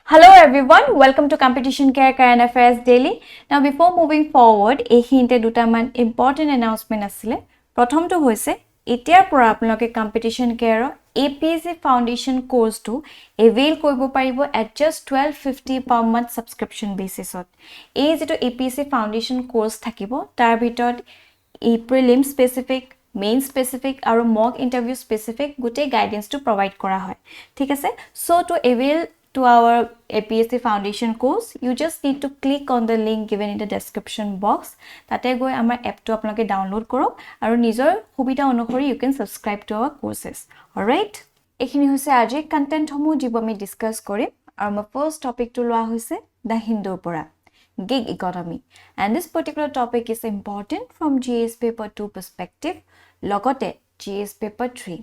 Hello everyone, welcome to Competition Care Current Affairs Daily. Now before moving forward, ehinte duta man important announcement asile. Prothom to hoise etiar pora apnaloke Competition Care APSC Foundation course to avail koibo paribo at just 1250 per month subscription basis ot. Ei jeto APSC Foundation course thakibo tar bhitor prelim specific main specific aru mock interview specific gute guidance to provide kora hoy. Thik ase? So to avail to our APSC Foundation course, you just need to click on the link given in the description box. Tate goi amar app to apnaloke download korok aru nijor subita onukori you can subscribe to our courses. All right? Ekhini hoise ajir content homu jibo ami discuss korim aru my first topic to loa hoise the Hindu pora gig economy, and this particular topic is important from GS paper 2 perspective logote GS paper 3.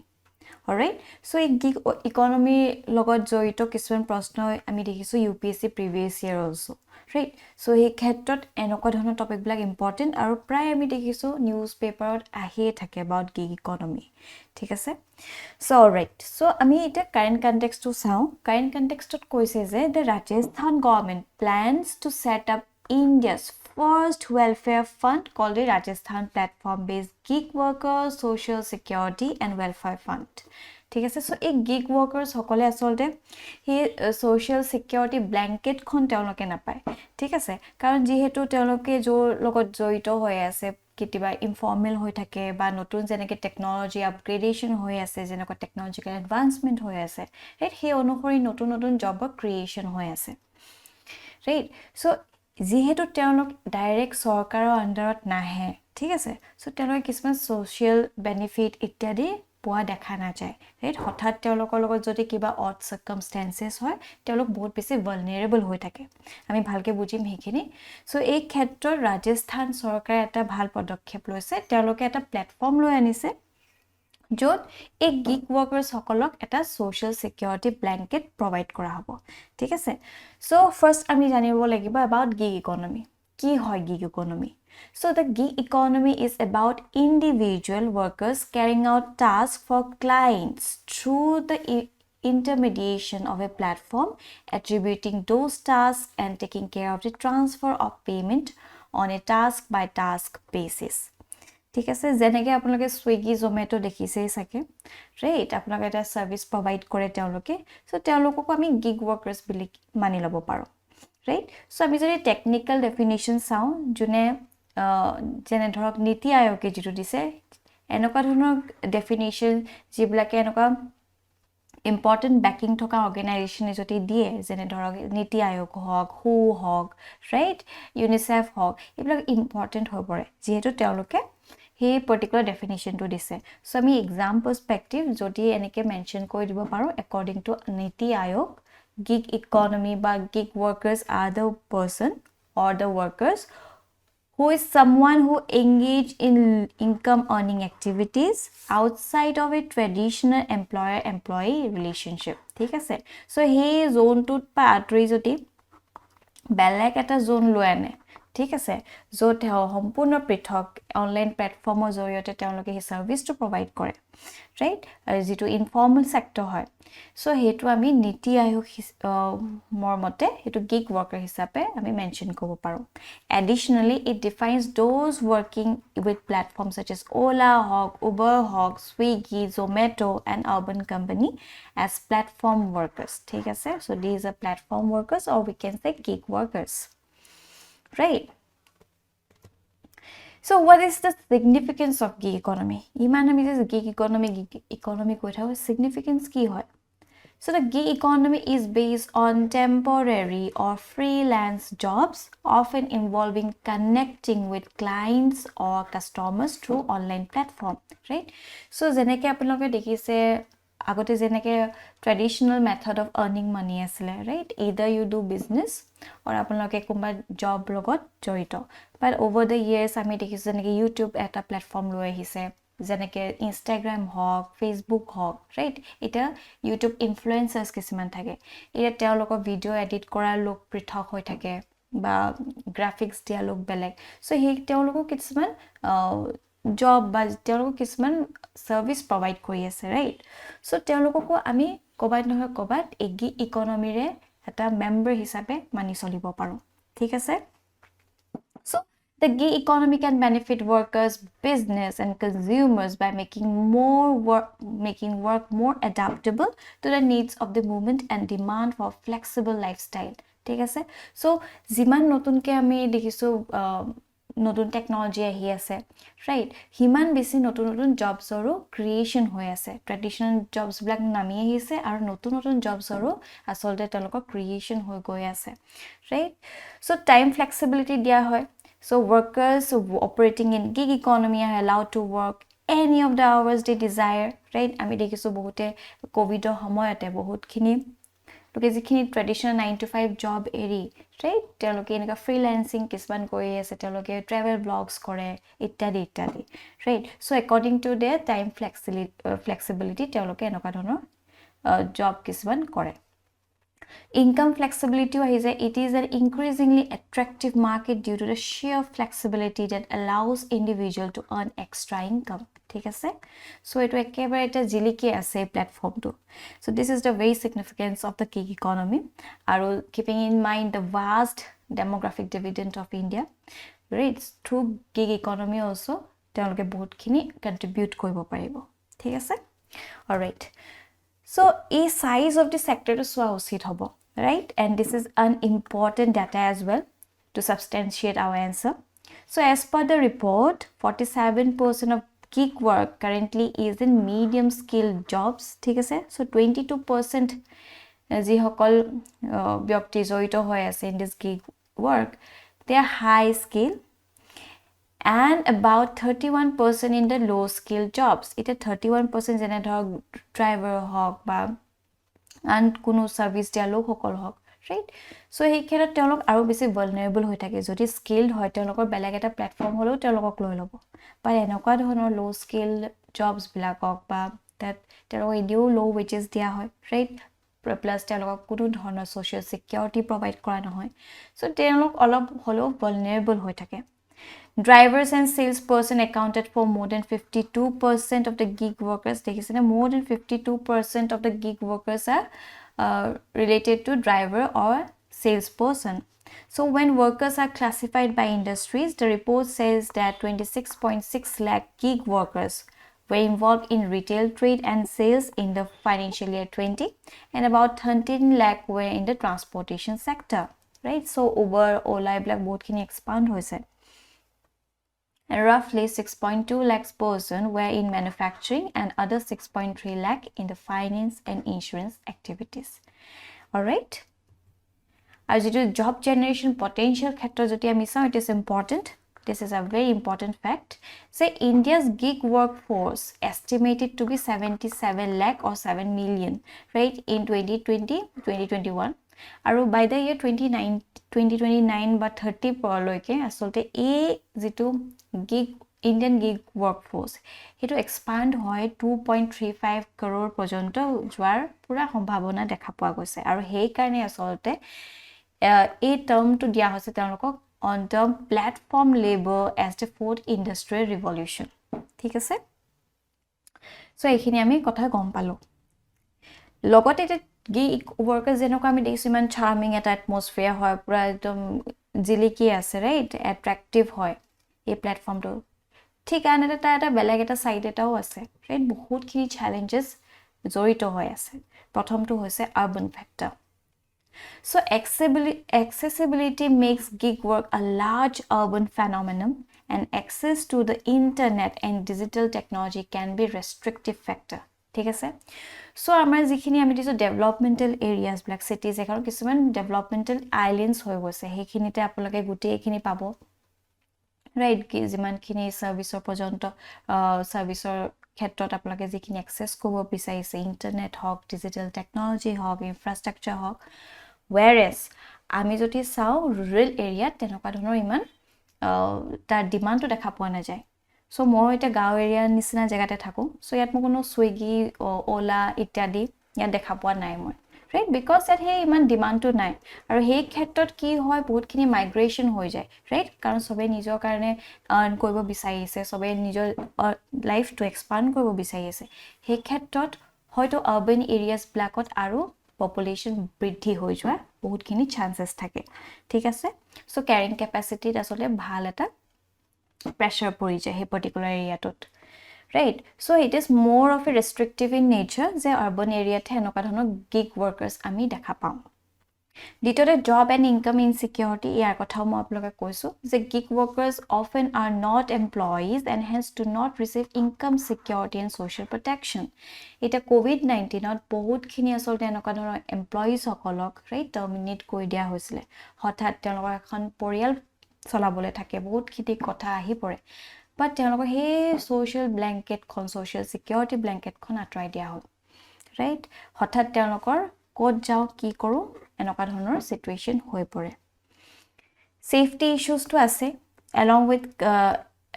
Alright, so a gig economy logot joito kisman prashno ami dekhisu UPSC previous year also, right? So he khetrot enokwa dhono topic black important aru pray ami dekhisu newspaper ot ahi thake about gig economy, thik ase? So alright, so ami eta current context to sao. Current context ot koise je the Rajasthan government plans to set up India's first welfare fund called the Rajasthan Platform Based Gig Workers Social Security and Welfare Fund. ঠিক আছে, so এই gig workers সকলে আসলতে হি social security blanket খন তেওঁলোকে নাপায়, ঠিক আছে, কাৰণ যেহেতু তেওঁলোকে যোৰ লগত জড়িত হৈ আছে কিতিবা ইনফৰ্মেল হৈ থাকে বা নতুন যেনেকে টেকনলজি আপগ্ৰেডেশন হৈ আছে যেনেকৈ টেকনলজিক্যাল এডভান্সমেন্ট হৈ আছে, ৰাইট, সেই অনুসৰি নতুন নতুন জবৰ ক্ৰিয়েচন হৈ আছে, ৰাইট। সো যেহেতু তেওঁলোক ডাইৰেক্ট চৰকাৰৰ আন্ডাৰত নাহে, ঠিক আছে, সো তেওঁলোকে কিছুমান সোশিয়াল বেনিফিট ইত্যাদি পোৱা দেখা না যায়, ৰাইট। হঠাৎ তেওঁলোকৰ লগত যদি কিবা অড সাৰ্কামস্টেন্সেস হয় তেওঁলোক বহুত বেছি ভালনাৰেবল হৈ থাকে, আমি ভালকে বুজিম হেখিনি। সো এই ক্ষেত্ৰত ৰাজস্থান চৰকাৰে এটা ভাল পদক্ষেপ লৈছে, তেওঁলোকে এটা প্ল্যাটফৰ্ম লৈ আনিছে য'ত এই গিগ ওয়ার্কার্স সকলক এটা সোশ্যাল সিকিউরিটি ব্ল্যাঙ্কেট প্রভাইড করা হ'ব, ঠিক আছে। সো ফার্স্ট আমি জানিব লাগিব about gig economy. কি হয় gig economy? So the gig economy is about individual workers carrying out tasks for clients through the intermediation of a platform, attributing those tasks and taking care of the transfer of payment on a task by task basis. ঠিক আছে, যেনেকে আপোনালোকে Swiggy Zomato দেখিছেই সাকে, right, আপোনালোকে এটা service provide কৰে তেওঁলোকে, so তেওঁলোকক আমি গিগ ওয়াৰ্কাৰ্স বুলি মানি লব পাৰো, ৰাইট। সো আমি যদি টেকনিক্যাল ডেফিনিশন চাও জুনে যেনে ধৰক নীতি আয়োগে যেটো দিছে এনেকুৱা ধৰণৰ ডেফিনিশন যিবিলাকে এনেকুৱা important backing থকা অৰ্গানাইজেশন যদি দিয়ে যেনে ধৰক নীতি আয়োগ হওক, হু হওক, ৰাইট, ইউনিসেফ হওক, এইবিলাক ইম্পৰ্টেন্ট হৈ পৰে যেহেতু তেওঁলোকে সেই পার্টিকুলার ডেফিনিশন তো দিছে। সো আমি এক্সাম পার্সপেক্টিভ যদি এনেকে মেনশন কৰি দিব পাৰো অ্যাকর্ডিং টু নীতি আয়োগ, gig economy বা gig workers are the person or the workers who is someone who engage in income earning activities outside of a traditional employer employee relationship, ঠিক আছে। সো সেই জোনটোত পা আতৰি যদি বেলেগ এটা জোন লৈ আনে, ঠিক আছে, য'ত সম্পূৰ্ণ পৃথক অনলাইন প্লেটফৰ্মৰ জৰিয়তে তেওঁলোকে সেই সাৰ্ভিসটো প্ৰভাইড কৰে, ৰাইট, যেটো ইনফৰ্মেল সেক্টৰ হয়। সো হেতু আমি নীতি আয়োগ মতে হেতু গিগ ওয়াৰ্কাৰ হিচাপে আমি মেনশন কৰিব পাৰো। Additionally it defines those working with platforms such as Ola hawk, Uber hawk, Swiggy, Zomato and urban company as platform workers, ঠিক আছে। So these are platform workers or we can say gig workers, right? So what is the significance of gig economy? ইমান আমি যে gig economy কৈ থাকো, significance কি হয়? So the gig economy is based on temporary or freelance jobs often involving connecting with clients or customers through online platform, right? So যেনেকে আপোনালোকে দেখিছে আগতে যেনেকে ট্ৰেডিশনাল মেথড অফ আর্নিং মানি আসলে, right, either you do business or আপোনালোকে কোনবা job লগত জড়িত, বাট ওভার দ্য ইয়ার্স আমি দেখিছো যেনেকে ইউটিউব এটা প্ল্যাটফর্ম লৈ আহিছে, যেনেকে ইনষ্টাগ্ৰাম হওক, ফেসবুক হওক, ৰাইট, এটা ইউটিউব ইনফ্লুয়েন্সাৰ্স কিছুমান থাকে, এটা তেওঁলোকৰ ভিডিও এডিট কৰাৰ লোক পৃথক হৈ থাকে বা গ্ৰাফিক্স দিয়া লোক বেলেগ, সো সেই তেওঁলোকক কিছুমান জব বা তেওঁলোকক কিছুমান সার্ভিস প্রভাইড কৰি আছে, ৰাইট। সো তেওঁলোককো আমি কবাত নহয় কবাত এই গিগ ইকনমিৰে এটা মেম্বাৰ হিচাপে মানি চলিব পাৰো ঠিক আছে so the gig economy can benefit workers business and consumers by making work more adaptable to the needs of the movement and demand for flexible lifestyle ঠিক আছে so জিমান নতুনকে আমি দেখিছো নতুন টেকনলজি আহি আছে ৰাইট হিমান বেছি নতুন নতুন জবছৰো ক্ৰিয়েচন হৈ আছে ট্ৰেডিশনাল জবছ ব্লাক নামি আহিছে আৰু নতুন নতুন জবছৰো আসলতে তেওঁলোকৰ ক্ৰিয়েচন হৈ গৈ আছে ৰাইট সো টাইম ফ্লেক্সিবিলিটি দিয়া হয় so workers operating in gig economy are allowed to work any of the hours they desire right আমি দেখিছো বহুতে কোভিডৰ সময়তে বহুতখিনি লোকে যিখিনি ট্ৰেডিশনাল 9 to 5 জব এৰি ৰাইট তেওঁলোকে এনেকা ফ্ৰিল্যান্সিং কিছুমান কৰি আছে তেওঁলোকে ট্ৰেভেল ব্লগছ কৰে ইত্যাদি ইত্যাদি right so according to their time flexibility তেওঁলোকে এনেকা ধৰণৰ জব কিছুমান কৰে income flexibility it is an increasingly attractive market due to the sheer flexibility that allows individual to earn extra income ঠিক আছে so eto ekebare eta jiliki ase platform to so this is the very significance of the gig economy aru keeping in mind the vast demographic dividend of India right through gig economy also teoloke bahut khini contribute koribo paribo ঠিক আছে all right so a size of the sector to swa usit hobo right and this is an important data as well to substantiate our answer so as per the report 47% of gig work currently is in medium skilled jobs ঠিক আছে so 22% ji hokol byakti joito hoy ase in this gig work they are high skill and about 31% in the low skill jobs it is 31% jene dhok driver hok ba and kuno service dia lok hokol hok right so he khera teolok aru besi vulnerable hoi thake jodi skilled hoy teolokor belag eta platform holo teolokok loi lobo but enoka dhonor low skill jobs blakok ba that teolok idio low wages dia hoy right plus teolokok kuno dhonor social security provide kora nohoy so teolok olop holo vulnerable hoi thake drivers and salesperson accounted for more than 52% of the gig workers more than 52% of the gig workers are related to driver or salesperson so when workers are classified by industries the report says that 26.6 lakh gig workers were involved in retail trade and sales in the financial year 20 and about 13 lakh were in the transportation sector right so Uber Ola black both can expand hoise and roughly 6.2 lakhs person were in manufacturing and other 6.3 lakh in the finance and insurance activities all right as it is job generation potential khetra joti ami sa it is important this is a very important fact say India's gig workforce estimated to be 77 lakh or 7 million right in 2020-2021 aru by the year 2029 but 30 porloike asolte a jitu gig Indian gig workforce hetu expand hoy 2.35 crore porjonto joar pura sambhavona dekha poa goise aru hei karone asolte a term to dia hoise telokok on the platform labor as the fourth industrial revolution ঠিক আছে so ekhini ami kotha gom palo logote gig workers jenoka ami dekhisi man charming eta atmosphere hoy pura ekdom jiliki ase right attractive hoy এই প্ল্যাটফর্মটো ঠিক আনতে এটা বেলেগ এটা side এটাও আছে রাইট বহুত খিনি চ্যালেঞ্জেস জড়িত হৈ আছে প্ৰথমটো হৈছে urban factor so accessibility makes gig work a large urban phenomenon and access to the internet and digital technology can be restrictive factor ঠিক আছে so আমাৰ যিখিনি আমি দিছো ডেভেলপমেন্টাল এৰিয়াজ ব্ল্যাক সিটিজ এখন কিছুমান ডেভেলপমেন্টাল আইল্যান্ডস হৈ গৈছে সেইখিনিতে আপোনালোকে গুটেইখিনি পাব right jiman khini service porjonto serviceor khetrot apnake jikhini access kobo bisarise internet hok digital technology hok infrastructure hok whereas ami joti sao rural area tenoka dhonor iman tar demand to dekha poa na jay so moi eta gao area nisina jagate thaku so yat mo kono Swiggy Ola ityadi ya dekha poa nai moi right because that hey iman demand to nai aru hey khetrot ki hoy bahut khini migration hoi jay right karon sobe nijor karone earn koibo bisarise sobe nijor life to expand koibo bisarise hey khetrot hoyto urban areas blackot aru population বৃদ্ধি হৈ যোৱা বহুতখিনি চান্সেছ থাকে ঠিক আছে so ক্যাৰিং কেপাসিটিত আসলে ভাল এটা প্ৰেছাৰ পৰি যায় সেই particular এৰিয়াটোত right so it is more of a restrictive in nature যে urban area তে এনেকুৱা ধৰণৰ gig workers আমি দেখা পাওঁ দ্বিতীয়তে job and income insecurity ইয়াৰ কথাও মই আপোনালোকক কৈছো যে gig workers often are not employees and hence do not receive income security and social protection এটা covid-19 ত বহুতখিনি আসলতে এনেকুৱা ধৰণৰ এমপ্লয়িজ সকলক right terminate কৰি দিয়া হৈছিল হঠাৎ তেওঁলোকৰ এখন পৰিয়াল চলাবলৈ থাকে বহুতখিনি কথা আহি পৰে but তেওঁলোকৰ সেই social blanket খন social security blanket খন আঁতৰাই দিয়া হ'ল right হঠাৎ তেওঁলোকৰ কোড যাও কি কৰো এনেকুৱা ধৰণৰ সিচুৱেচন হৈ পৰে safety issues to আছে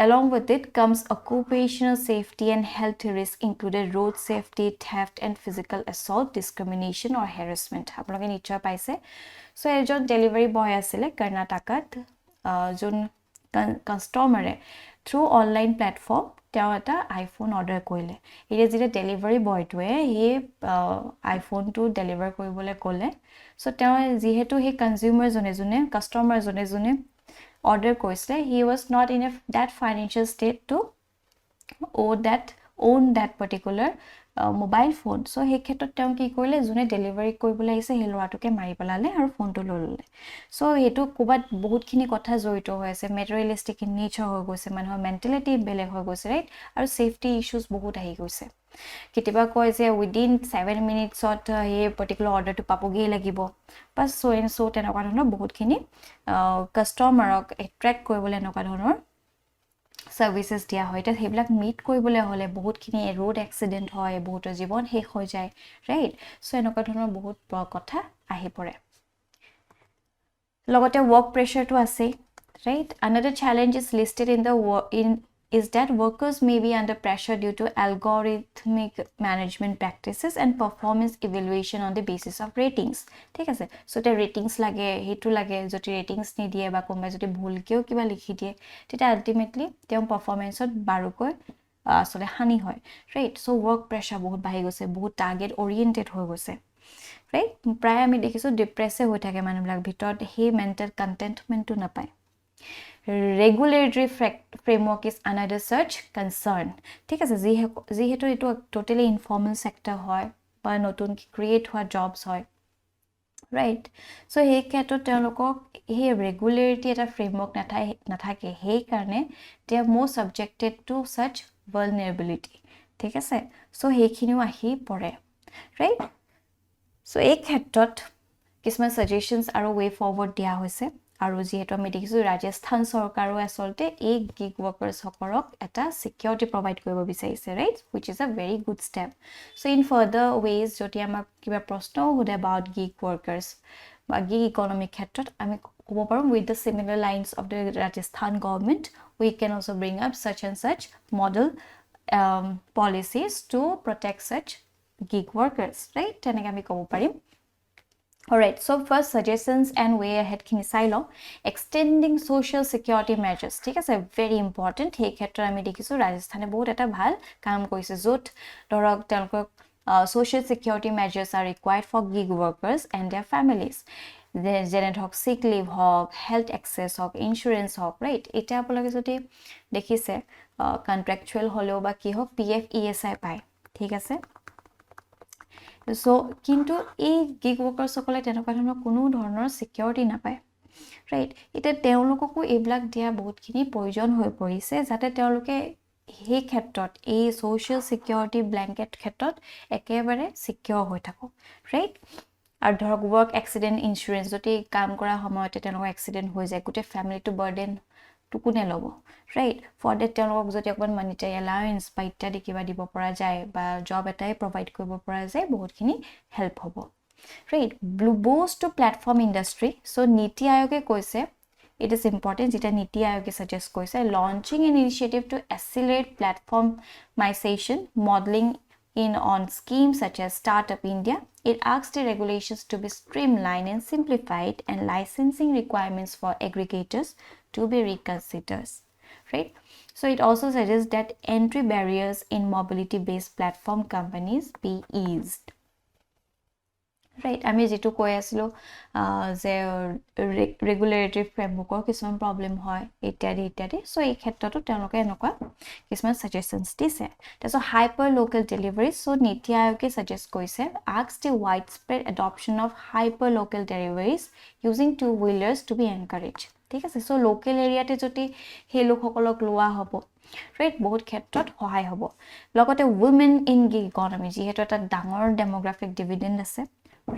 along with it comes occupational safety and health risk included road safety theft and physical assault discrimination or harassment আপোনালোকে নিশ্চয় পাইছে so এজন ডেলিভাৰী বয় আছিল কৰ্ণাটকাত যোন কাস্টমাৰে through online platform তেওঁ এটা আইফোন অৰ্ডাৰ কৰিলে এটা যেটা ডেলিভাৰী বয়টোৱে হে আইফোনটো ডেলিভাৰ কৰিবলৈ ক'লে সো তেওঁ যেহেতু হে কনজিউমাৰ জনে কাস্টমাৰ জনে অৰ্ডাৰ কৰিছে he was not in that financial state to own that particular mobile phone so হে ক্ষেত্ৰত তেওঁ কি কৰিলে জনে ডেলিভাৰী কৰিবলৈ আহিছে হে লৰাটোকে মাৰি পেলালে আৰু ফোনটো লৈ ললে সো হেতু কোবাত বহুতখিনি কথা জড়িত হৈ আছে মেটেৰিয়েলিষ্টিক ইন নেচাৰ হৈ গৈছে মানুহৰ মেন্টালিটি বেলেগ হৈ গৈছে ৰাইট আৰু সেফটি ইস্যুজ বহুত আহি গৈছে কিতিবা কয় যে উইদিন 7 মিনিটছত হে পাৰ্টিকুলাৰ অৰ্ডাৰটো পাবগৈ লাগিব বাস সো এন সো তেনেকুৱা ধৰণৰ বহুতখিনি কাস্টমাৰক এট্ৰেক্ট কৰিবলৈ এনেকুৱা ধৰণৰ সাৰ্ভিসেস দিয়া হয় এটা হেবিলাক মিট কৰিবলৈ হলে বহুতখিনি ৰোড এক্সিডেন্ট হয় বহুত জীৱন শেষ হৈ যায় ৰাইট সো এনেকুৱা ধৰণৰ বহুত কথা আহি পৰে লগতে work pressure to আছে right another challenge is listed is that workers may be under pressure due to algorithmic management practices and performance evaluation on the basis of ratings ঠিক আছে so the ratings লাগে হেতু লাগে যদি ratings নি দিয়ে বা কোনবা যদি ভুলকেও কিবা লিখি দিয়ে তেটা ultimately তেও performanceত বাৰুকৈ আসলে হানি হয় right so work pressure বহুত বাঢ়ি গৈছে বহুত টাৰ্গেট ওৰিয়েন্টেড হৈ গৈছে right প্ৰায় আমি দেখিছো ডিপ্ৰেসিভ হৈ থাকে মানুহবিলাক ভিতৰত হে মেন্টাল কন্টেন্টমেন্টটো নাপায় regulatory framework is another such concern ঠিক আছে যেহেতু এটো টোটালি ইনফৰ্মাল সেক্টৰ হয় বা নতুন ক্ৰিয়েট হোৱা জবস হয় right so হে ক্ষেত্ৰত তেওঁলোকক হে ৰেগুলাৰিটি এটা ফ্ৰেমৱৰ্ক নাথাকে হে কাৰণে they are more subjected to such vulnerability ঠিক আছে so হেখিনিও আহি পৰে right so এই ক্ষেত্ৰত কিছুমান সাজেশনস আৰু ওয়ে ফৰৱাৰ্ড দিয়া হৈছে আৰু যেহেতু আমি দেখিছো ৰাজস্থান চৰকাৰো আসলতে এই গিগ ওয়াৰ্কাৰ্স সকলক এটা সিকিউৰিটি প্ৰভাইড কৰিব বিচাৰিছে right which is a very good step so in further ways যদি আমাক কিবা প্ৰশ্ন হোদে about gig workers বা gig economic ক্ষেত্ৰত আমি ক'ব পাৰো with the similar lines of the Rajasthan government we can also bring up such and such model policies to protect such gig workers right তেনেকৈ আমি ক'ব পাৰিম Alright, so first suggestions and way ahead খিনি চাই লও extending social security measures ঠিক আছে very important হে ক্ষেত্ৰত আমি দেখিছো ৰাজস্থানে বহুত এটা ভাল কাম কৰিছে যত ধৰক তেওঁলোকক social security measures are required for gig workers and their families যেনে ধৰক sick leave হওক health access হওক insurance হওক right এটা আপোনালোকে যদি দেখিছে contractual হলেও বা কি হওক PF ESI পায় ঠিক আছে So কিন্তু এই gig workers সকলে তেনেকুৱা ধৰণৰ কোনো ধৰণৰ সিকিউৰিটি নাপায় ৰাইট এটা তেওঁলোককো এইবিলাক দিয়া বহুতখিনি প্ৰয়োজন হৈ পৰিছে যাতে তেওঁলোকে হে ক্ষেত্ৰত এই সোশ্যাল সিকিউৰিটি ব্ল্যাঙ্কেট ক্ষেত্ৰত একেবাৰে সিকিউৰ হৈ থাকক ৰাইট আৰু ধৰক ওয়াৰ্ক এক্সিডেন্ট ইন্সুৰেন্স যদি কাম কৰা সময়তে তেওঁলোকৰ এক্সিডেন্ট হৈ যায় গোটে ফ্যামিলিটো বাৰ্ডেন টু কোনে ল'ব ৰাইট ফৰ দ্যাট তেওঁলোকক যদি অকমান মানিটাৰী এলাউন্স বা ইত্যাদি কিবা দিব পৰা যায় বা জব এটাই প্ৰভাইড কৰিব পৰা যায় বহুতখিনি হেল্প হ'ব right boost to platform industry so নীতি আয়োগে কৈছে it is important যেটা নীতি আয়োগে suggest কৈছে launching an initiative to accelerate platformization modeling in on schemes such as Startup India. It asks the regulations to be streamlined and simplified and licensing requirements for aggregators to be reconsidered. Right? So it also suggests that entry barriers in mobility-based platform companies be eased. Right আমি যেটো কৈ আছিলো যে regulatory ফ্ৰেমৱৰ্কৰ কিছুমান problem হয় ইত্যাদি so এই ক্ষেত্ৰতো তেওঁলোকে এনেকুৱা কিছুমান সাজেশনস দিছে তাৰপিছত হাইপাৰ লোকেল ডেলিভাৰী সো নীতি আয়োগে সাজেষ্ট কৰিছে ask the widespread adoption of hyper local deliveries using two wheelers to be encouraged ঠিক আছে সো লোকেল এৰিয়াতে যদি হে লোকসকলক লোৱা হ'ব ৰাইট বহুত ক্ষেত্ৰত সহায় হ'ব লগতে women in gig economy যেহেতু এটা ডাঙৰ ডেমোগ্ৰাফিক ডিভিডেন্ড আছে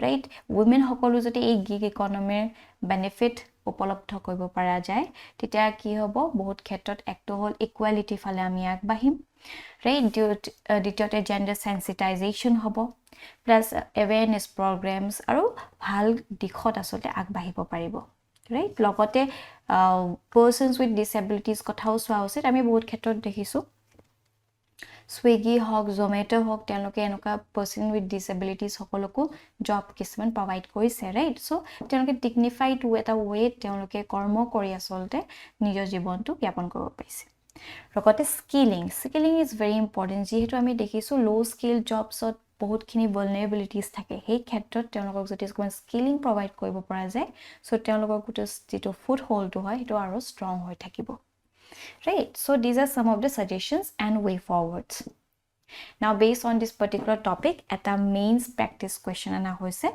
right women সকলো যদি এই গিগ ইকনমিৰ বেনিফিট উপলব্ধ কৰিব পৰা যায় তেতিয়া কি হ'ব বহুত ক্ষেত্ৰত একটো হল ইকুৱেলিটি ফালে আমি আগবাঢ়িম right দ্বিতীয়তে জেন্ডাৰ সেন্সিটাইজেশন হ'ব প্লাস এৱেৰনেস প্ৰগ্ৰামছ আৰু ভাল দিশত আসলে আগবাঢ়িব পাৰিব right লগতে persons with disabilities কথাও চোৱা উচিত আমি বহুত ক্ষেত্ৰত দেখিছো Swiggy hawk Zomato hawk তেওঁলোকে এনেকুৱা person with disabilities সকলকো job কিছুমান provide কৰিছে right so তেওঁলোকে dignified এটা way তেওঁলোকে কৰ্ম কৰি আসলতে নিজৰ জীৱনটো যাপন কৰিব পাৰিছে লগতে skilling is very important যেহেতু আমি দেখিছো low skill jobsত বহুতখিনি vulnerabilities থাকে সেই ক্ষেত্ৰত তেওঁলোকক যদি কোন skilling provide কৰিব পৰা যায় so তেওঁলোকৰ যেটো foothold হয় সেইটো আৰু strong হৈ থাকিব right so these are some of the suggestions and way forwards now based on this particular topic at a mains practice question ana hoise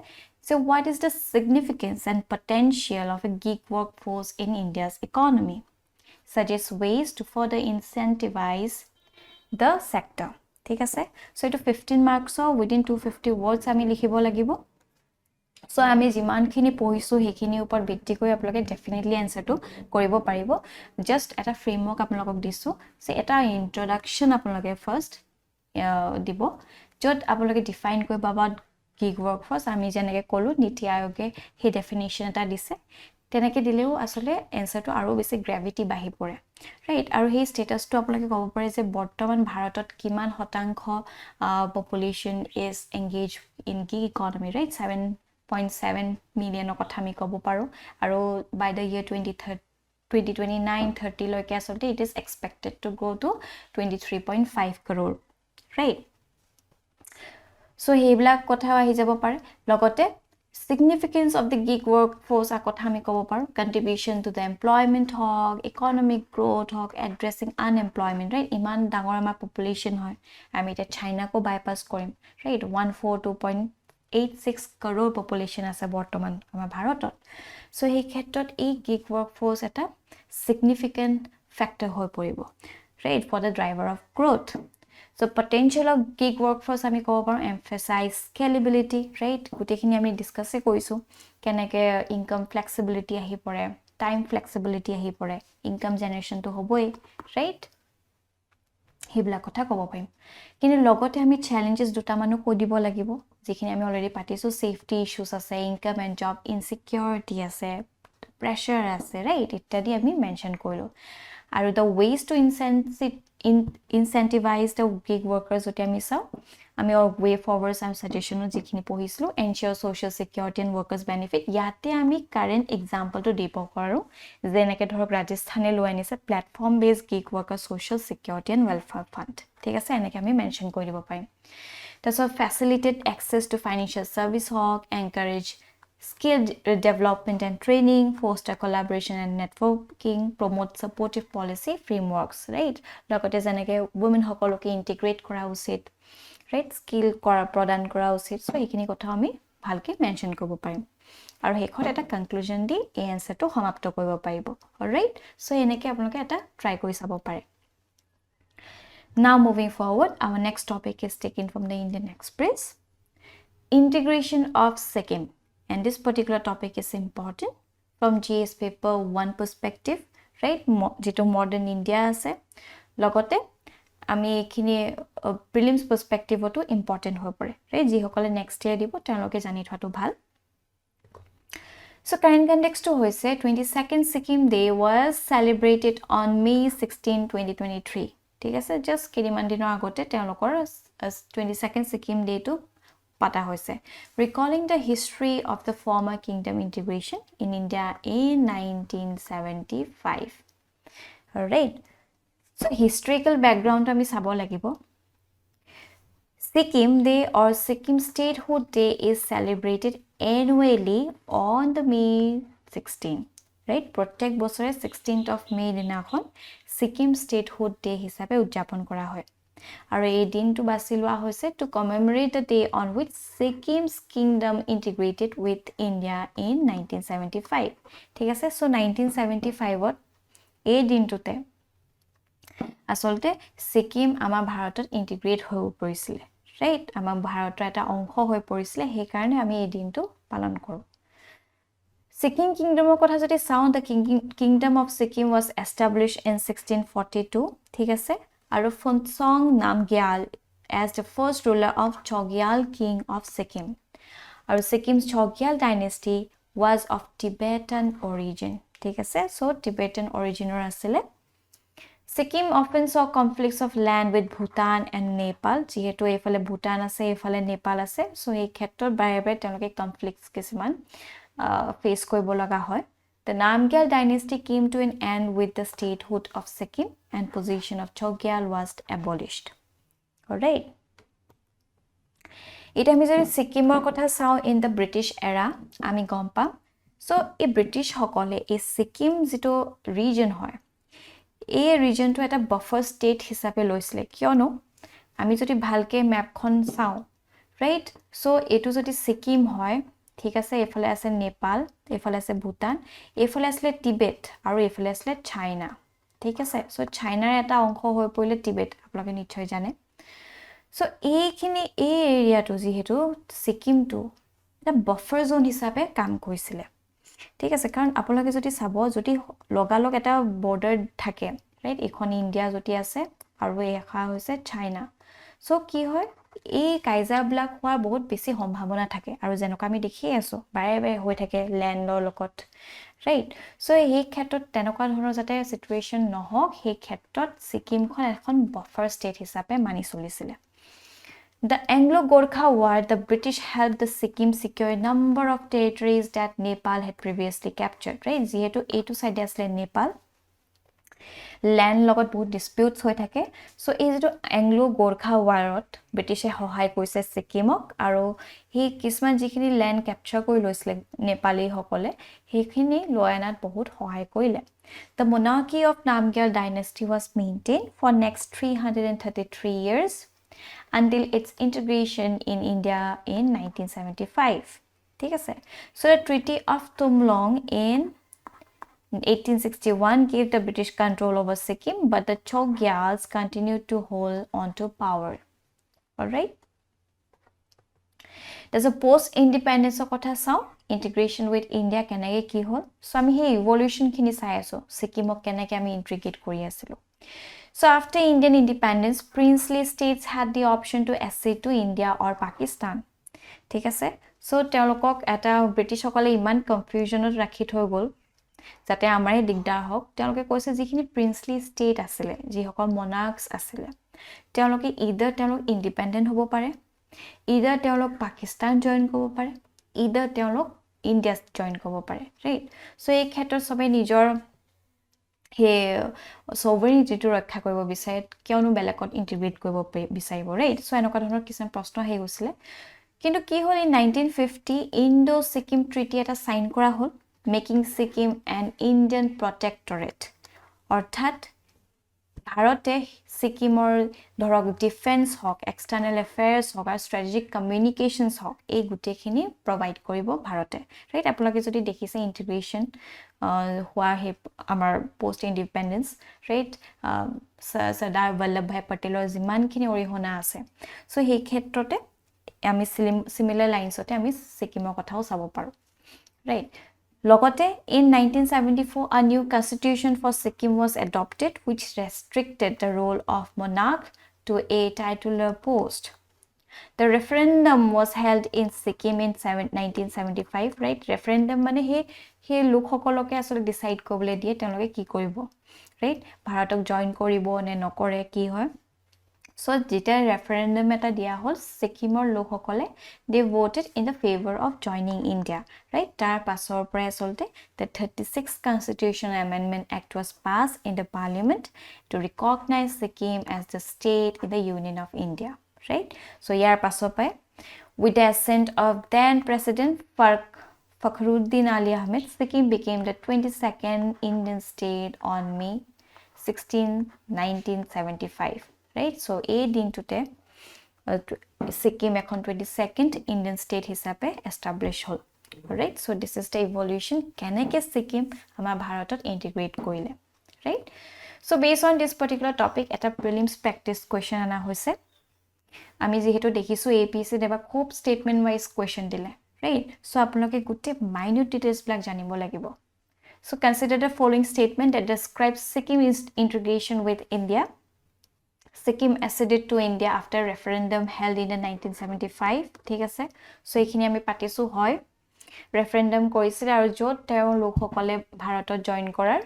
so what is the significance and potential of a gig workforce in India's economy suggest ways to further incentivize the sector ঠিক আছে so it 15 marks within 250 words ami likhibo lagibo so আমি যিমানখিনি পঢ়িছো হেখিনি ওপৰত ভিত্তি কৰি আপোনালোকে definitely আনসাৰটো কৰিব পাৰিব জাস্ট এটা ফ্ৰেমৱৰ্ক আপোনালোকক দিছো সে এটা ইন্ট্ৰোডাকশন আপোনালোকে ফাৰ্স্ট দিব যত আপোনালোকে ডিফাইন কৰিব about gig workforce আমি যেনেকৈ কলো নীতি আয়োগে হে ডেফিনিশন এটা দিছে তেনেকৈ দিলেও আসলে আনসাৰটো আৰু বেছি গ্ৰেভিটি বাঢ়ি পৰে ৰাইট আৰু সেই ষ্টেটাসটো আপোনালোকে ক'ব পাৰে যে বৰ্তমান ভাৰতত কিমান শতাংশ population is engage in gig economy right 7.7 million কথা আমি ক'ব পাৰো আৰু by the year 2029-30 লৈকে আসলে it is expected to grow to 23.5 crore right so হেইবিলাক কথা আহি যাব পাৰে লগতে significance of the gig workforce কথা আমি ক'ব পাৰো contribution to the employment hog economic growth hog addressing unemployment right ইমান ডাঙৰ আমাৰ population হয় আমি এটা চাইনা কো বাইপাস কৰিম right 142.86 crore population আছে বৰ্তমান আমাৰ ভাৰতত so এই ক্ষেত্ৰত এই gig workforce এটা significant factor হৈ পৰিব right for the driver of growth so potential of gig workforce আমি ক'ব পাৰো emphasize scalability right গুটেখিনি আমি ডিসকাস কৰিছো কেনেকে income flexibility আহি পৰে time flexibility আহি পৰে income generation তো হ'বই right হেবলা কথা ক'ব পাৰিম কিন্তু লগতে আমি চ্যালেঞ্জেস দুটা মানো কৈ দিব লাগিব যিখিনি আমি অলৰেডি পাতিছো সেফটি ইস্যুস আছে ইনকাম এন্ড জব ইনসিকিউৰিটি আছে প্ৰেছাৰ আছে ৰাইট ইত্যাদি আমি মেনশন কৰিলো আৰু the ways to incentivize the gig workers যদি আমি চাও আমি way forwards and suggestions যিখিনি পঢ়িছিলো ensure social security and workers benefit ইয়াতে আমি কারেন্ট এক্সাম্পল তো দিব পাৰো যেনেকৈ ধৰক ৰাজস্থানে লৈ আনিছে প্ল্যাটফৰ্ম based gig worker social security and welfare fund ঠিক আছে এনেকৈ আমি মেনশন কৰি দিব পাৰিম তাৰছত facilitate access to financial service hawk encourage skill development and training foster collaboration and networking promote supportive policy frameworks right লগতে যেনেকৈ women সকলকে ইন্টিগ্ৰেট কৰা উচিত right skill কৰা প্ৰদান কৰা উচিত সো এইখিনি কথা আমি ভালকে মেনশন কৰিব পাৰিম আৰু হেখত এটা কনক্লুজন দি এই আনসাৰটো সমাপ্ত কৰিব পাৰিব অলৰাইট সো এনেকৈ আপোনালোকে এটা ট্ৰাই কৰি চাব পাৰে Now moving forward, our next topic is taken from the Indian Express. Integration of Sikkim. And this particular topic is important from GS paper 1 perspective, right? Jito modern India ase. Logote, ami ekhini prelims perspective to important hoy pore. Right? Ji hokole next year dibo, teloke jani thoatu bhal. So current context to hoise 22nd Sikkim Day was celebrated on May 16, 2023. ঠিক আছে just কেইদিনমান দিনৰ আগতে তেওঁলোকৰ 22nd Sikkim Day to pata hoise recalling the history of the former kingdom integration in India in 1975 all right so historical background ami sabo lagibo Sikkim Day or Sikkim Statehood Day is celebrated annually on the May 16, right? প্ৰত্যেক বছৰে 16th of May দিনাখন Sikkim Statehood Day হিচাপে উদযাপন কৰা হয় আৰু এই দিনটো বাছি লোৱা হৈছে to commemorate the day on which Sikkim's kingdom integrated with India in 1975 ঠিক আছে so 1975ত এই দিনটোতে আসলতে সিকিম আমাৰ ভাৰতত ইন্টিগ্ৰেট হৈ পৰিছিল ৰাইট আমাৰ ভাৰতৰ এটা অংশ হৈ পৰিছিল সেই কাৰণে আমি এই দিনটো পালন কৰো Sikkim kingdomৰ কথা যদি চাও the kingdom of Sikkim was established in 1642 ঠিক আছে আৰু Phuntsong Namgyal as the first ruler of Chogyal king of Sikkim আৰু Sikkim's Chogyal dynasty was of Tibetan origin ঠিক আছে so Tibetan originৰ আছিল Sikkim often saw conflicts of land with Bhutan and Nepal যেহেতু এফালে ভুটান আছে এফালে নেপাল আছে সো এই ক্ষেত্ৰত বাইৰে তেওঁলোকে কনফ্লিক্টস কিছুমান ফেস কৰিব লগা হয় The Namgyal dynasty came to an end with the statehood of Sikkim and position of Chogyal was abolished. Alright. It আমি যদি সিকিমৰ কথা চাও in the British era আমি গম পাম সো এই ব্রিটিশ সকলে এই সিকিম যেটো ৰিজন হয় এই ৰিজনটো এটা বাফাৰ ষ্টেট হিচাপে লৈছিলে কিয়নো আমি যদি ভালকে ম্যাপখন চাও ৰাইট সো এটো যদি সিকিম হয় ঠিক আছে এফালে আছে নেপাল এফালে আছে ভুটান এফালে আছে টিবেট আৰু এফালে আছে চাইনা ঠিক আছে সো চাইনাৰ এটা অংশ হৈ পৰিলে টিবেট আপোনালোকে নিশ্চয় জানে সো এইখিনি এই এৰিয়াটো যেহেতু সিকিমটো এটা বাফাৰ জোন হিচাপে কাম কৰিছিল ঠিক আছে কাৰণ আপোনালোকে যদি চাব যদি লগালগ এটা বৰ্ডাৰ থাকে ৰাইট এখন ইন্ডিয়া যদি আছে আৰু এখা হৈছে চাইনা সো কি হয় এই কাইজাৰ ব্লক হোৱাৰ বহুত বেছি সম্ভাৱনা থাকে আৰু যেনকা আমি দেখি আছো বাৰে বাৰে হৈ থাকে ল্যান্ডৰ লগত ৰাইট সো এই ক্ষেত্ৰত তেনেকুৱা ধৰণৰ যাতে সিচুৱেচন নহওক সেই ক্ষেত্ৰত সিকিমখন এখন বাফাৰ ষ্টেট হিচাপে মানি চলিছিল The Anglo-Gorkha War, the British helped the Sikkim secure a number of territories that Nepal had previously captured, right? যেহেতু এইটো সাইডে আছে নেপাল ল্যান্ড লগত বহুত ডিসপিউটস হৈ থাকে সো এই যেটো এংলো-গোৰ্খা ওয়াৰত ব্ৰিটিছে সহায় কৰিছে সিকিমক আৰু হি কিসমান যিখিনি ল্যান্ড ক্যাপচাৰ কৰি লৈছিল নেপালী সকলে সেইখিনি লয়নাত বহুত সহায় কৰিলে The monarchy of Namgyal dynasty was maintained for next 333 years until its integration in India in 1975 ঠিক আছে so the treaty of Tumlong in 1861 gave the British control over Sikkim but the Chogyals continued to hold on to power all right there's a post independence কথা চাও integration with India কেনেকৈ কি হল so আমি হে evolution খিনি চাই আছো সিকিমক কেনেকৈ আমি ইন্টিগ্ৰেট কৰি আছিল So after Indian independence, princely states had the option to accede to India or Pakistan. ঠিক আছে সো তেওঁলোকক এটা ব্ৰিটিছ সকলে ইমান কনফিউজনত ৰাখি থৈ গল যাতে আমাৰে দিগদাৰ হওক তেওঁলোকে কৈছে যিখিনি প্ৰিন্সলি ষ্টেট আছিল যিসকল মনাৰ্কস আছিল তেওঁলোকে ইদাৰ তেওঁলোক ইন্ডিপেন্ডেন্ট হ'ব পাৰে ইদাৰ তেওঁলোক পাকিস্তান জয়েন কৰিব পাৰে ইদাৰ তেওঁলোক ইণ্ডিয়া জয়েন কৰিব পাৰে ৰাইট সো এই ক্ষেত্ৰত সবে নিজৰ হে সভাৰেনিটিটো ৰক্ষা কৰিব বিচাৰে কিয়নো বেলেগত ইন্টিগ্ৰেট কৰিব বিচাৰিব ৰাইট সো এনেকুৱা ধৰণৰ কিছু প্ৰশ্ন হে গৈছিল কিন্তু কি হল ইন 1950 ইণ্ডো সিকিম ট্ৰিটি এটা সাইন কৰা হল মেকিং সিকিম এন ইণ্ডিয়ান প্ৰটেক্টৰেট অৰ্থাৎ ভাৰতে সিকিমৰ ধৰক ডিফেন্স হক এক্সটাৰ্নাল এফেয়াৰ্স হক আৰু স্ট্ৰেটেজিক কমিউনিকেশনস হক এই গুটেখিনি প্ৰভাইড কৰিব ভাৰতে ৰাইট আপোনালোকে যদি দেখিছে ইন্টিগ্ৰেশন হোৱা হে আমাৰ পোষ্ট ইন্ডিপেন্ডেন্স ৰাইট সৰদাৰ বল্লভভাই পটেলৰ যিমানখিনি অৰিহণা আছে সো সেই ক্ষেত্ৰতে আমি সিমিলাৰ লাইনছতে আমি সিকিমৰ কথাও চাব পাৰো ৰাইট লগতে in 1974 a new constitution for Sikkim was adopted which restricted the role of monarch to a titular post the referendum was held in Sikkim in 1975 right referendum মানে হে লোকসকলকে আসলে ডিসাইড কৰিবলৈ দিয়ে তেওঁলোকে কি কৰিব ৰাইট ভাৰতক জয়েন কৰিব নে নকৰে কি হয় So, যেতিয়া referendum এটা দিয়া হল সিকিমৰ লোকসকলে they voted in the favor of joining India right তাৰ পাছৰ পৰা আসলতে the 36th constitutional amendment act was passed in the parliament to recognize Sikkim as the state in the union of India right? So ইয়াৰ পাছৰ পাই with the ascent of then president Fakhruddin Ali Ahmed, Sikkim became the 22nd Indian state on May 16, 1975, right? So এই দিনটোতে Sikkim এখন 22nd Indian state হিচাপে establish hall, right? So this is the evolution কেনেকে Sikkim আমাৰ ভাৰতত integrate কৰিলে, right? So based on this particular topic এটা prelims practice question আনা হৈছে আমি যেহেতু দেখিছো APSC দেবা খুব statement wise question দিলে, right? So আপোনালোকে গুটে minute details বিলাক জানিব লাগিব. So consider the following statement that describes Sikkim's integration with India. Sikkim acceded to India after referendum held in 1975, ঠিক আছে? So এইখিনি আমি পাতিছো হয় referendum কৰিছিল আৰু যত তেওঁ লোকসকলে ভাৰতত জয়েন কৰাৰ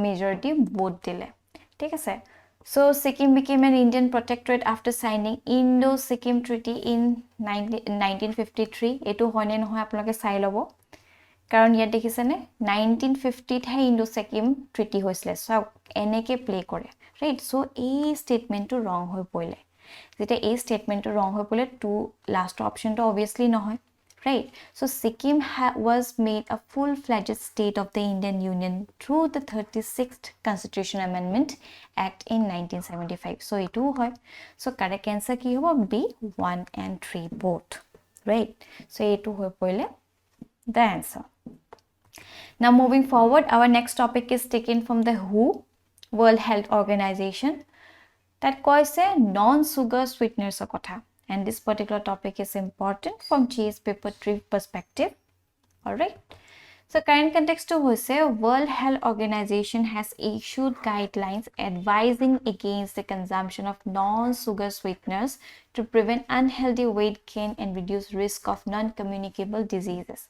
majority vote দিলে, ঠিক আছে? So Sikkim became an Indian protectorate after signing Indo-Sikkim Treaty in 1953. এটো হয়নে নহয় আপোনালোকে চাই লব কাৰণ ইয়াত দেখিছেনে 1950 হে Indo-Sikkim Treaty হৈছিলে সো এনেকে প্লে কৰে, right? So এই স্টেটমেন্টটো ৰং হৈ পৰিলে যেতিয়া এই স্টেটমেন্টটো ৰং হৈ পৰিলে টু লাষ্ট অপশনটো obviously নহয়, right? So Sikkim was made a full-fledged state of the Indian Union through the 36th Constitution Amendment Act in 1975. So etu hoy. So correct answer ki hobo B 1 and 3 both, right? So etu hoy poile the answer. Now moving forward, our next topic is taken from the WHO, World Health Organization, that koise non-sugar sweeteners kotha. And this particular topic is important from GS paper 3 perspective. All right. So current context to hoise World Health Organization has issued guidelines advising against the consumption of non-sugar sweeteners to prevent unhealthy weight gain and reduce risk of non-communicable diseases.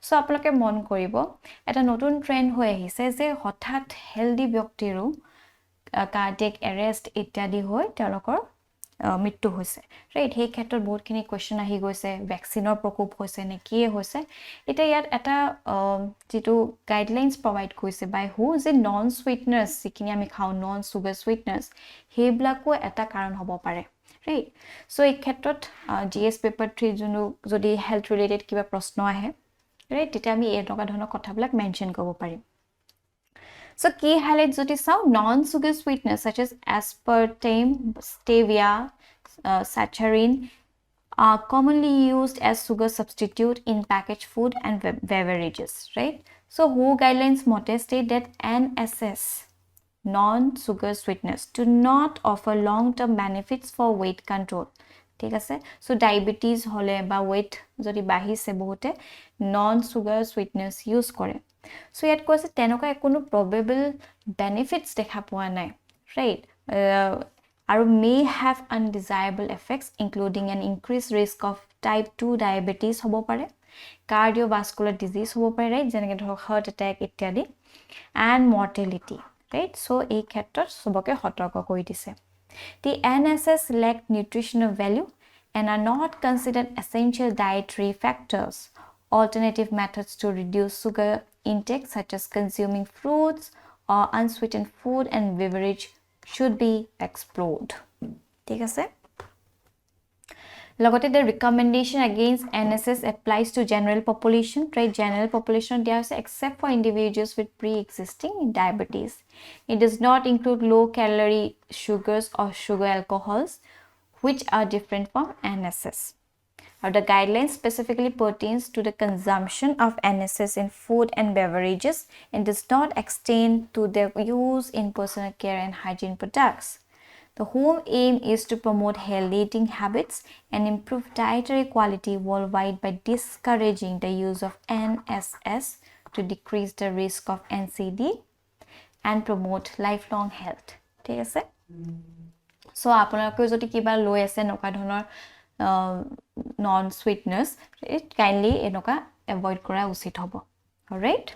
So apaloke mon koribo eta notun trend hoye ahise je hothat healthy byaktiru cardiac arrest ityadi hoy telokor মৃত্যু হৈছে, right? সেই ক্ষেত্ৰত বহুতখিনি question আহি গৈছে ভ্যাকচিনৰ প্ৰকোপ হৈছে নে কি হৈছে এটা ইয়াত এটা যেটো গাইডলাইনস প্ৰভাইড কৰিছে বাই হু যে নন সুইটনাৰ্স যিখিনি আমি খাও নন সুগাৰ সুইটনাৰ্স হেবিলাকো এটা কাৰণ হ'ব পাৰে, ৰাইট? সো এই ক্ষেত্ৰত জিএস পেপাৰ 3 জনো যদি হেলথ ৰিলেটেড কিবা প্ৰশ্ন আহে, ৰাইট, তেতিয়া আমি এই ধৰণৰ কথাবিলাক মেনশন কৰিব পাৰিম. So key highlights jodi sao non-sugar sweeteners such as aspartame, stevia, saccharin are commonly used as sugar substitute in packaged food and beverages, right? So WHO guidelines mote state that NSS non-sugar sweeteners do not offer long-term benefits for weight control. ঠিক আছে? So diabetes hole ba weight jodi bahise bohote non-sugar sweeteners use kore. So yet koise tenoka ekono probable benefits dekha poa nai, right? Aru may have undesirable effects including an increased risk of type 2 diabetes hobo pare, cardiovascular disease hobo pare, right? Jeneke dhok heart attack ityadi and mortality, right? So ei khetrot soboke hotorko koi dise. The NSS lack nutritional value and are not considered essential dietary factors. Alternative methods to reduce sugar intake such as consuming fruits or unsweetened food and beverage should be explored. ঠিক আছে? Logote the recommendation against NSS applies to general population, right? General population there is except for individuals with pre-existing diabetes. It does not include low calorie sugars or sugar alcohols which are different from NSS. The guidelines specifically pertains to the consumption of NSS in food and beverages and does not extend to their use in personal care and hygiene products. The whole aim is to promote healthy eating habits and improve dietary quality worldwide by discouraging the use of NSS to decrease the risk of NCD and promote lifelong health. ঠিক আছে? So আপোনালোকে যদি কিবা লৈ আছে নকা ধৰণৰ non sweeteners, it kindly enoka avoid kora usit hobo. All right,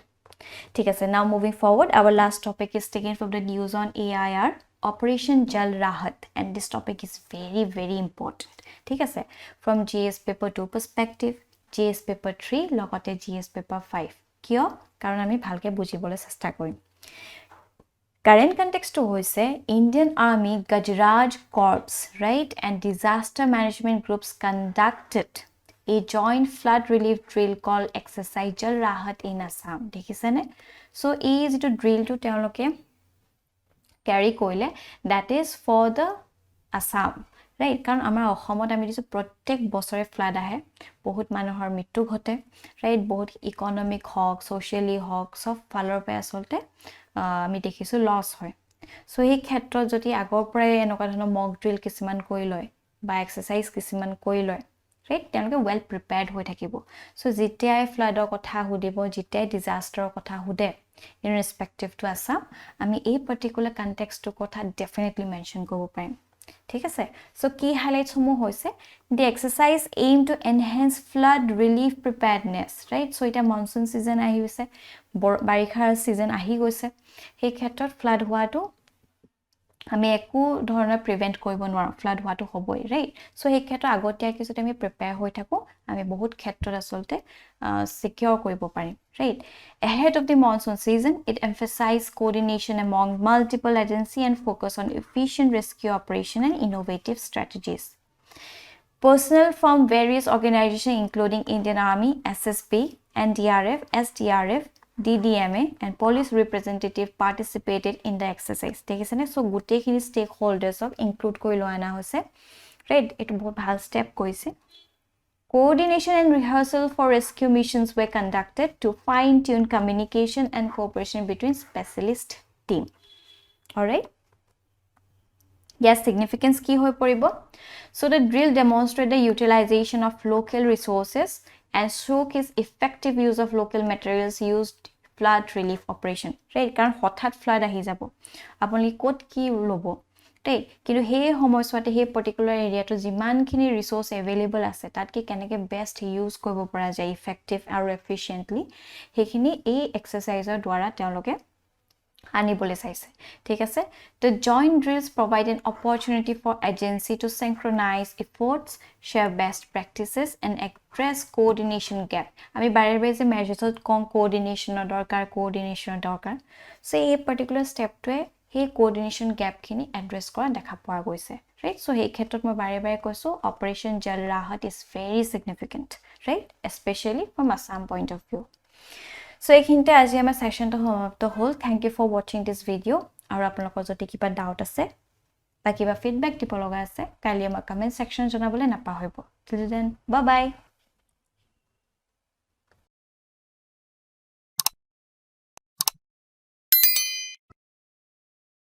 ঠিক আছে? Now moving forward, our last topic is taken from the news on AIR, Operation Jal Rahat, and this topic is very important. ঠিক আছে? From GS paper 2 perspective, GS paper 3 logote GS paper 5 কিয় কারণ আমি ভালকে বুজিবলৈ চেষ্টা কৰিম. Current context to hoise Indian Army Gujarat Corps, right, and disaster management groups conducted a joint flood relief drill called exercise Jal Rahat in Assam. Dekhise so is to drill to teoloke carry koile that is for the Assam, right? Karon amar Assomot ami disu prottek bosore flood ahe bahut manohor mittu ghote, right? Bahut economic hawk, socially hawk sof falor pe asolte আমি দেখিছো loss হয় so এই ক্ষেত্ৰত যদি আগৰ পৰাই এনেকুৱা ধৰণৰ মক ড্ৰিল কিছুমান কৰি লয় বা এক্সাৰসাইজ কিছুমান কৰি লয় ৰাইট তেওঁলোকে ওয়েল প্ৰিপেয়াৰ্ড হৈ থাকিব সো যেতিয়াই ফ্লাডৰ কথা হুদিব যেতিয়াই ডিজাস্টাৰৰ কথা হুদে ইন ৰেসপেক্টিভ টু আসাম আমি এই পাৰ্টিকুলাৰ কনটেক্সটৰ কথা ডেফিনেটলি মেনশন কৰিব পাৰিম ঠিক আছে সো কি হাইলাইটস সমূহ হৈছে the exercise aim to enhance flood relief preparedness right so এটা মনসুন সিজন আহি গৈছে বাৰিষাৰ সিজন আহি গৈছে সেই ক্ষেত্ৰত ফ্লাড হোৱাটো আমি একো ধৰণৰ প্ৰিভেন্ট কৰিব নোৱাৰো ফ্লাড হোৱাটো হ'বই ৰাইট সো সেই ক্ষেত্ৰত আগতীয়া কিছু আমি প্ৰিপেয়াৰ হৈ থাকো আমি বহুত ক্ষেত্ৰত আসলতে সিকিউৰ কৰিব পাৰিম right ahead of the monsoon season it emphasized coordination among multiple agencies and focus on efficient rescue operation and innovative strategies personnel from various organizations including Indian Army SSB NDRF SDRF DDMA and police representative participated in the exercise dekhisene so gute khini stakeholders of include koi loana hoise right etu bahut bhal step koise coordination and rehearsal for rescue missions were conducted to fine tune communication and cooperation between specialist team all right yes significance ki hoy poribo so the drill demonstrated the utilization of local resources and showcase effective use of local materials used flood relief operation right karon hothat flood ahi jabo apuni kot ki lobo right kintu he homoyswate he particular area to jiman khini resource available ase tat ki keneke best use koribo para jay effective and efficiently he khini ei exercise or dwara teoloke আনিবলে চাইছে ঠিক আছে the joint drills provide an opportunity for agency to synchronize efforts share best practices and address coordination gap আমি বাৰে বাৰে যে মেজৰছত coordination দৰকাৰ so এই particular step টোৱে সেই coordination gap খিনি address কৰা দেখা পোৱা গৈছে right so এই ক্ষেত্ৰত মই বাৰে বাৰে কৈছো operation Jal Rahat is very significant right especially from Assam point of view So ekhinte aji ama session to samapto hol thank you for watching this video aru apnalokor jodi kiba doubt ase ba kiba feedback dipo loga ase kali ama comment section janabole napahoibo till then bye bye